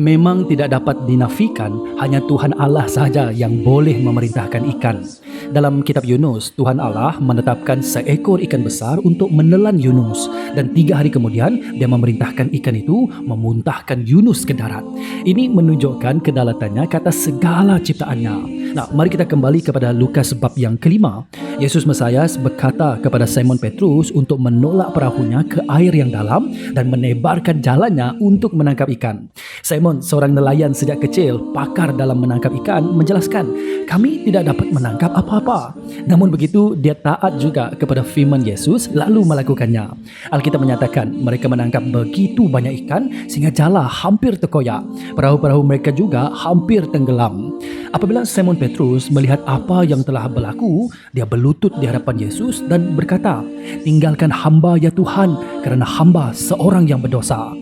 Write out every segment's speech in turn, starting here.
Memang tidak dapat dinafikan, hanya Tuhan Allah sahaja yang boleh memerintahkan ikan. Dalam kitab Yunus, Tuhan Allah menetapkan seekor ikan besar untuk menelan Yunus, dan 3 hari kemudian dia memerintahkan ikan itu memuntahkan Yunus ke darat. Ini menunjukkan kedalatannya ke atas segala ciptaannya. Nah, mari kita kembali kepada Lukas bab yang kelima. Yesus Mesias berkata kepada Simon Petrus untuk menolak perahunya ke air yang dalam dan menebarkan jalannya untuk menangkap ikan. Simon, seorang nelayan sejak kecil, pakar dalam menangkap ikan, menjelaskan, kami tidak dapat menangkap apa-apa. Namun begitu, dia taat juga kepada firman Yesus lalu melakukannya. Alkitab menyatakan mereka menangkap begitu banyak ikan sehingga jala hampir terkoyak. Perahu-perahu mereka juga hampir tenggelam. Apabila Simon Petrus melihat apa yang telah berlaku, dia berlutut di hadapan Yesus dan berkata, tinggalkan hamba ya Tuhan, kerana hamba seorang yang berdosa.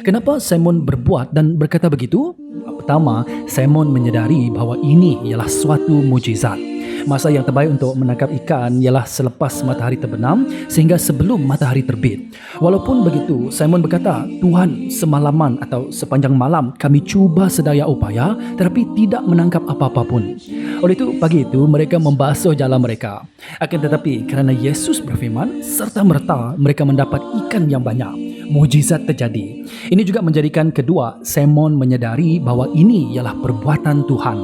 Kenapa Simon berbuat dan berkata begitu? Pertama, Simon menyedari bahawa ini ialah suatu mujizat. Masa yang terbaik untuk menangkap ikan ialah selepas matahari terbenam sehingga sebelum matahari terbit. Walaupun begitu, Simon berkata, Tuhan, semalaman atau sepanjang malam kami cuba sedaya upaya tetapi tidak menangkap apa-apa pun. Oleh itu, pagi itu mereka membasuh jala mereka. Akan tetapi kerana Yesus berfirman, serta merta mereka mendapat ikan yang banyak. Mujizat terjadi. Ini juga menjadikan kedua, Simon menyedari bahawa ini ialah perbuatan Tuhan.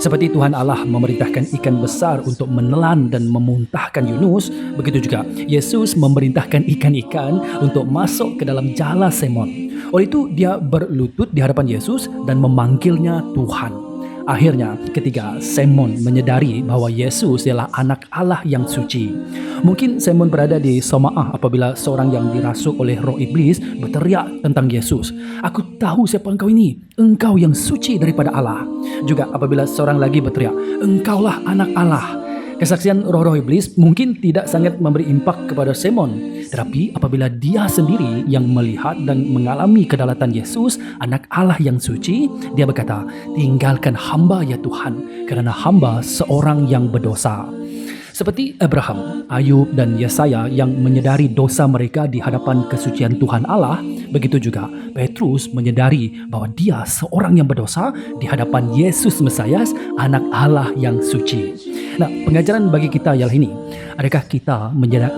Seperti Tuhan Allah memerintahkan ikan besar untuk menelan dan memuntahkan Yunus, begitu juga Yesus memerintahkan ikan-ikan untuk masuk ke dalam jala Simon. Oleh itu, dia berlutut di hadapan Yesus dan memanggilnya Tuhan. Akhirnya, ketiga, Simon menyedari bahawa Yesus ialah anak Allah yang suci. Mungkin Simon berada di Somaah apabila seorang yang dirasuk oleh roh iblis berteriak tentang Yesus. Aku tahu siapa engkau ini, engkau yang suci daripada Allah. Juga apabila seorang lagi berteriak, engkaulah anak Allah. Kesaksian roh-roh iblis mungkin tidak sangat memberi impak kepada Simon. Tetapi apabila dia sendiri yang melihat dan mengalami kedalatan Yesus, anak Allah yang suci, dia berkata, tinggalkan hamba ya Tuhan, kerana hamba seorang yang berdosa. Seperti Abraham, Ayub dan Yesaya yang menyedari dosa mereka di hadapan kesucian Tuhan Allah, begitu juga Petrus menyedari bahawa dia seorang yang berdosa di hadapan Yesus Mesias, anak Allah yang suci. Nah, pengajaran bagi kita ialah ini. Adakah kita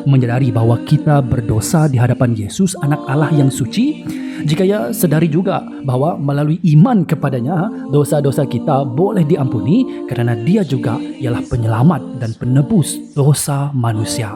menyedari bahawa kita berdosa di hadapan Yesus, anak Allah yang suci? Jika ya, sedari juga bahawa melalui iman kepadanya, dosa-dosa kita boleh diampuni kerana dia juga ialah penyelamat dan penebus dosa manusia.